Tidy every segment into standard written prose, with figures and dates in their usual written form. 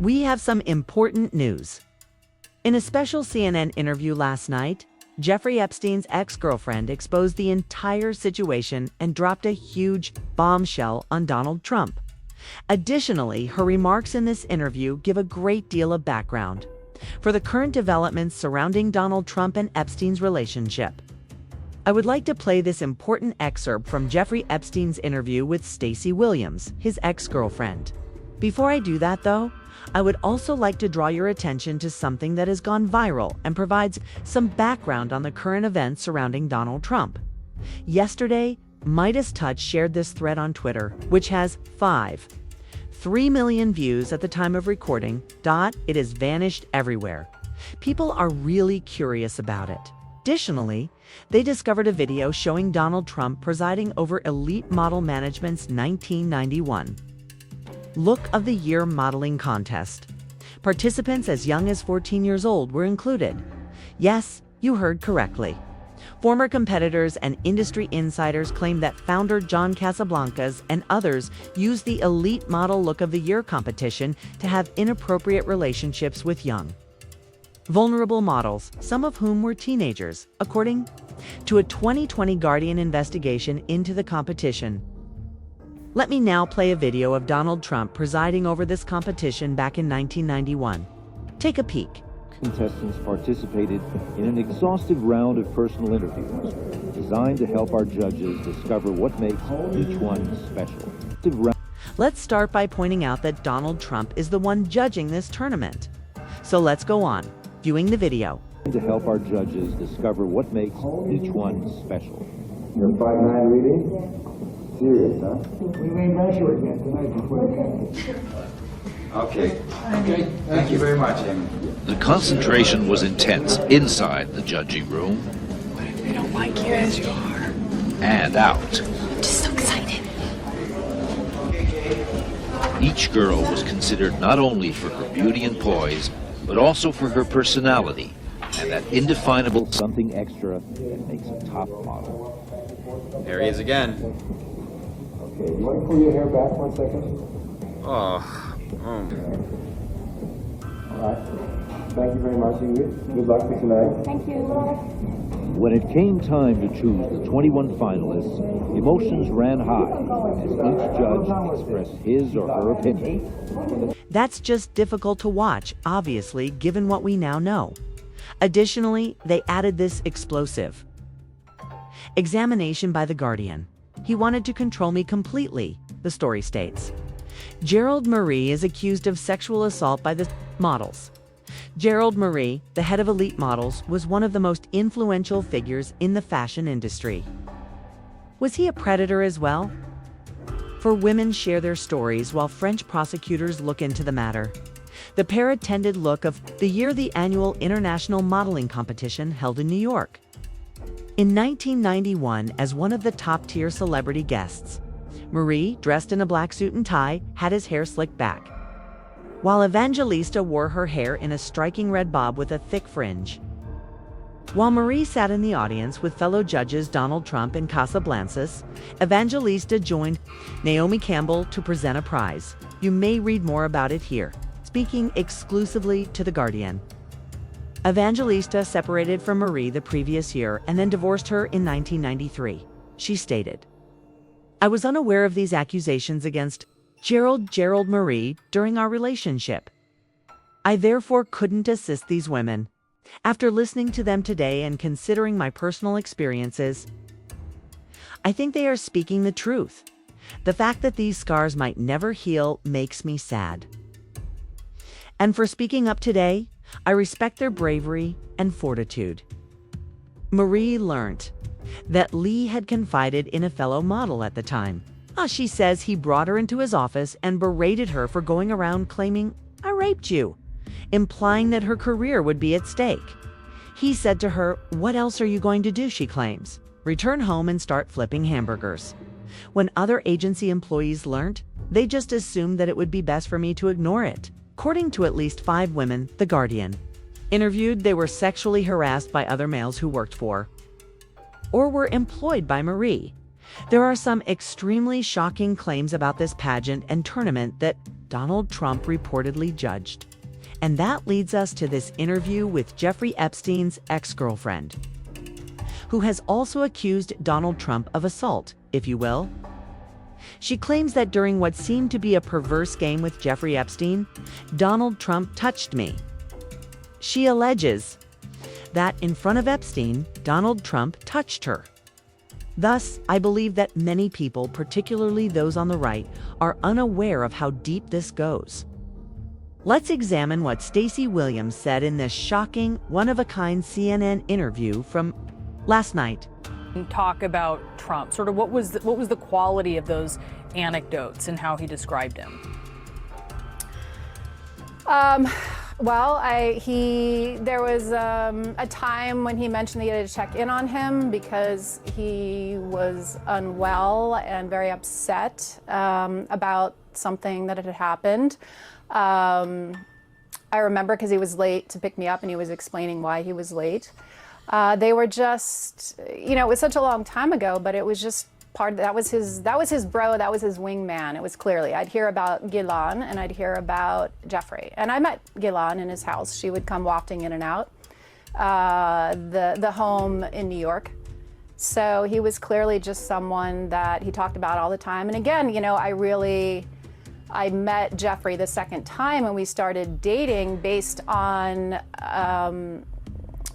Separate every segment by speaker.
Speaker 1: We have some important news. In a special CNN interview last night, Jeffrey Epstein's ex-girlfriend exposed the entire situation and dropped a huge bombshell on Donald Trump. Additionally, her remarks in this interview give a great deal of background for the current developments surrounding Donald Trump and Epstein's relationship. I would like to play this important excerpt from Jeffrey Epstein's interview with Stacey Williams, his ex-girlfriend. Before I do that, though, I would also like to draw your attention to something that has gone viral and provides some background on the current events surrounding Donald Trump. Yesterday, Midas Touch shared this thread on Twitter, which has 3 million views at the time of recording. It has vanished everywhere. People are really curious about it. Additionally, they discovered a video showing Donald Trump presiding over Elite Model Management's 1991 Look of the Year modeling contest. Participants as young as 14 years old were included. Yes, you heard correctly. Former competitors and industry insiders claim that founder John Casablancas and others used the Elite Model Look of the Year competition to have inappropriate relationships with young, vulnerable models, some of whom were teenagers, according to a 2020 Guardian investigation into the competition. Let me now play a video of Donald Trump presiding over this competition back in 1991. Take a peek.
Speaker 2: Contestants participated in an exhaustive round of personal interviews designed to help our judges discover what makes each one special.
Speaker 1: Let's start by pointing out that Donald Trump is the one judging this tournament. So let's go on, viewing the video.
Speaker 2: To help our judges discover what makes each one special.
Speaker 3: You're 5'9" reading? Serious, huh? We may measure again tonight before the game.
Speaker 4: Okay. Thank you very much, Amy.
Speaker 5: The concentration was intense inside the judging room.
Speaker 6: What if they don't like you as you are?
Speaker 5: And out.
Speaker 6: I'm just so excited.
Speaker 5: Each girl was considered not only for her beauty and poise, but also for her personality and that indefinable
Speaker 2: something extra that makes a top model.
Speaker 4: There he is again.
Speaker 3: Okay, you want to pull your hair back 1 second?
Speaker 4: Oh.
Speaker 3: All right. Thank you very much, Ingrid. Good luck for tonight.
Speaker 6: Thank you.
Speaker 2: When it came time to choose the 21 finalists, emotions ran high as each judge expressed his or her opinion.
Speaker 1: That's just difficult to watch, obviously, given what we now know. Additionally, they added this explosive examination by The Guardian. He wanted to control me completely, the story states. Gerald Marie is accused of sexual assault by the models. Gerald Marie, the head of Elite Models, was one of the most influential figures in the fashion industry. Was he a predator as well? For women share their stories while French prosecutors look into the matter. The pair attended Look of the Year, the annual international modeling competition held in New York. In 1991, as one of the top-tier celebrity guests, Marie, dressed in a black suit and tie, had his hair slicked back, while Evangelista wore her hair in a striking red bob with a thick fringe. While Marie sat in the audience with fellow judges Donald Trump and Casablancas, Evangelista joined Naomi Campbell to present a prize. You may read more about it here. Speaking exclusively to The Guardian. Evangelista separated from Marie the previous year and then divorced her in 1993. She stated, "I was unaware of these accusations against Gerald Marie during our relationship. I therefore couldn't assist these women. After listening to them today and considering my personal experiences, I think they are speaking the truth. The fact that these scars might never heal makes me sad. And for speaking up today, I respect their bravery and fortitude." Marie learned that Lee had confided in a fellow model at the time. She says he brought her into his office and berated her for going around claiming, "I raped you," implying that her career would be at stake. He said to her, "What else are you going to do?" she claims. "Return home and start flipping hamburgers." When other agency employees learned, they just assumed that it would be best for me to ignore it. According to at least 5 women, The Guardian interviewed, they were sexually harassed by other males who worked for or were employed by Marie. There are some extremely shocking claims about this pageant and tournament that Donald Trump reportedly judged. And that leads us to this interview with Jeffrey Epstein's ex-girlfriend, who has also accused Donald Trump of assault, if you will. She claims that during what seemed to be a perverse game with Jeffrey Epstein, Donald Trump touched me. She alleges that in front of Epstein, Donald Trump touched her. Thus, I believe that many people, particularly those on the right, are unaware of how deep this goes. Let's examine what Stacey Williams said in this shocking, one-of-a-kind CNN interview from last night.
Speaker 7: Talk about Trump. Sort of what was the quality of those anecdotes and how he described him?
Speaker 8: Well, there was a time when he mentioned that he had to check in on him because he was unwell and very upset about something that had happened. I remember because he was late to pick me up and he was explaining why he was late. They were just, it was such a long time ago, but it was just that was his bro, that was his wingman. It was clearly, I'd hear about Ghislaine and I'd hear about Jeffrey. And I met Ghislaine in his house. She would come wafting in and out, the home in New York. So he was clearly just someone that he talked about all the time. And again, I met Jeffrey the second time and we started dating based on the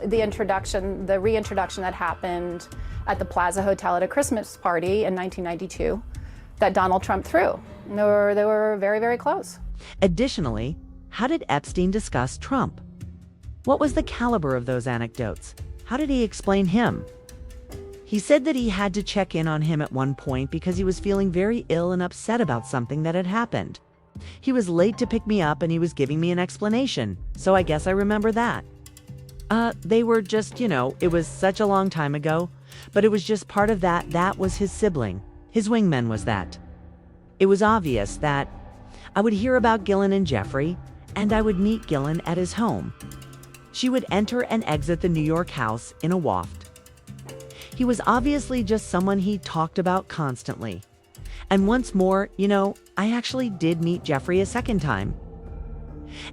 Speaker 8: reintroduction that happened at the Plaza Hotel at a Christmas party in 1992 that Donald Trump threw. And they were very, very close.
Speaker 1: Additionally, how did Epstein discuss Trump? What was the caliber of those anecdotes? How did he explain him? He said that he had to check in on him at one point because he was feeling very ill and upset about something that had happened. He was late to pick me up and he was giving me an explanation, so I guess I remember that. They were just, it was such a long time ago, but it was just part of that. That was his sibling. His wingman was that. It was obvious that I would hear about Ghislaine and Jeffrey, and I would meet Ghislaine at his home. She would enter and exit the New York house in a waft. He was obviously just someone he talked about constantly. And once more, I actually did meet Jeffrey a second time.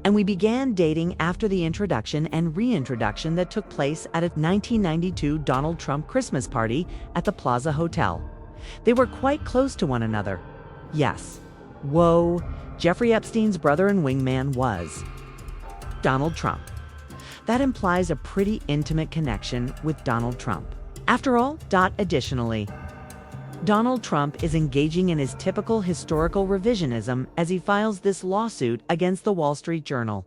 Speaker 1: And we began dating after the introduction and reintroduction that took place at a 1992 Donald Trump Christmas party at the Plaza Hotel. They were quite close to one another. Yes. Whoa, Jeffrey Epstein's brother and wingman was Donald Trump. That implies a pretty intimate connection with Donald Trump. After all, additionally, Donald Trump is engaging in his typical historical revisionism as he files this lawsuit against the Wall Street Journal,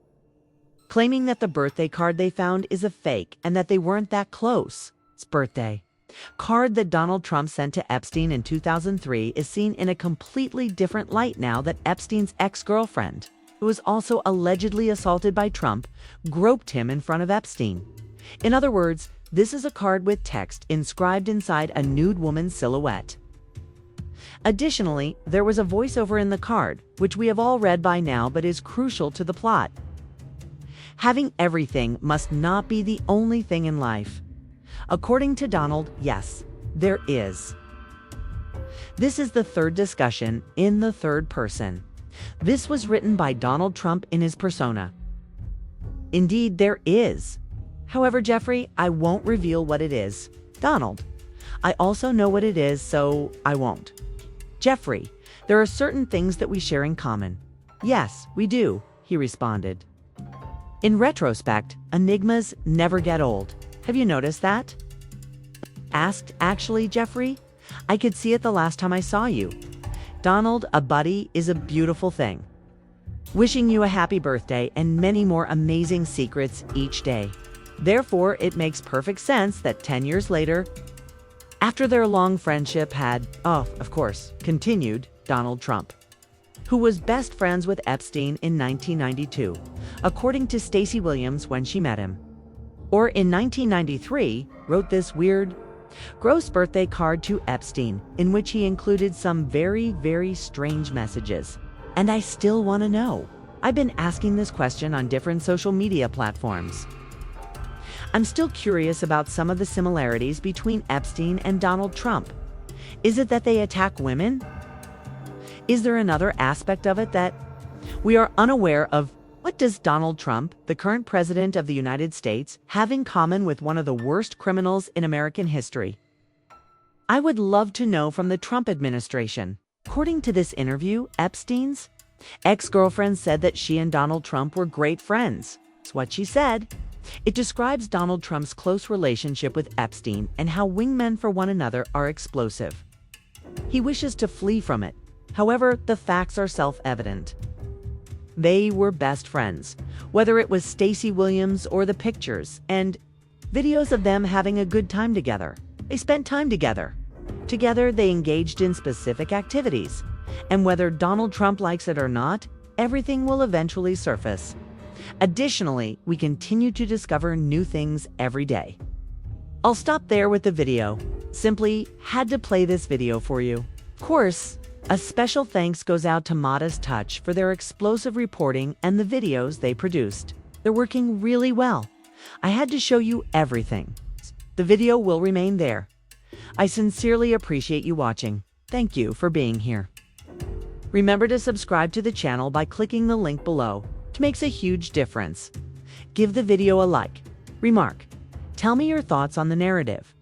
Speaker 1: claiming that the birthday card they found is a fake and that they weren't that close. It's birthday. Card that Donald Trump sent to Epstein in 2003 is seen in a completely different light now that Epstein's ex-girlfriend, who was also allegedly assaulted by Trump, groped him in front of Epstein. In other words, this is a card with text inscribed inside a nude woman's silhouette. Additionally, there was a voiceover in the card, which we have all read by now but is crucial to the plot. Having everything must not be the only thing in life. According to Donald, yes, there is. This is the third discussion in the third person. This was written by Donald Trump in his persona. Indeed, there is. However, Jeffrey, I won't reveal what it is. Donald, I also know what it is, so I won't. Jeffrey, there are certain things that we share in common. Yes, we do, he responded. In retrospect, enigmas never get old. Have you noticed that? Asked, actually, Jeffrey, I could see it the last time I saw you. Donald, a buddy is a beautiful thing. Wishing you a happy birthday and many more amazing secrets each day. Therefore, it makes perfect sense that 10 years later, after their long friendship had, of course, continued, Donald Trump, who was best friends with Epstein in 1992, according to Stacey Williams when she met him, or in 1993, wrote this weird, gross birthday card to Epstein, in which he included some very, very strange messages. And I still want to know. I've been asking this question on different social media platforms. I'm still curious about some of the similarities between Epstein and Donald Trump. Is it that they attack women? Is there another aspect of it that We are unaware of what does Donald Trump, the current president of the United States, have in common with one of the worst criminals in American history. I would love to know from the Trump administration. According to this interview, Epstein's ex-girlfriend said that she and Donald Trump were great friends. That's what she said. It describes Donald Trump's close relationship with Epstein and how wingmen for one another are explosive. He wishes to flee from it. However, the facts are self-evident. They were best friends, whether it was Stacey Williams or the pictures and videos of them having a good time together. They spent time together. Together, they engaged in specific activities. And whether Donald Trump likes it or not, everything will eventually surface. Additionally, we continue to discover new things every day. I'll stop there with the video. Simply had to play this video for you. Of course, a special thanks goes out to Modest Touch for their explosive reporting and the videos they produced. They're working really well. I had to show you everything. The video will remain there. I sincerely appreciate you watching. Thank you for being here. Remember to subscribe to the channel by clicking the link below. It makes a huge difference. Give the video a like. Remark. Tell me your thoughts on the narrative.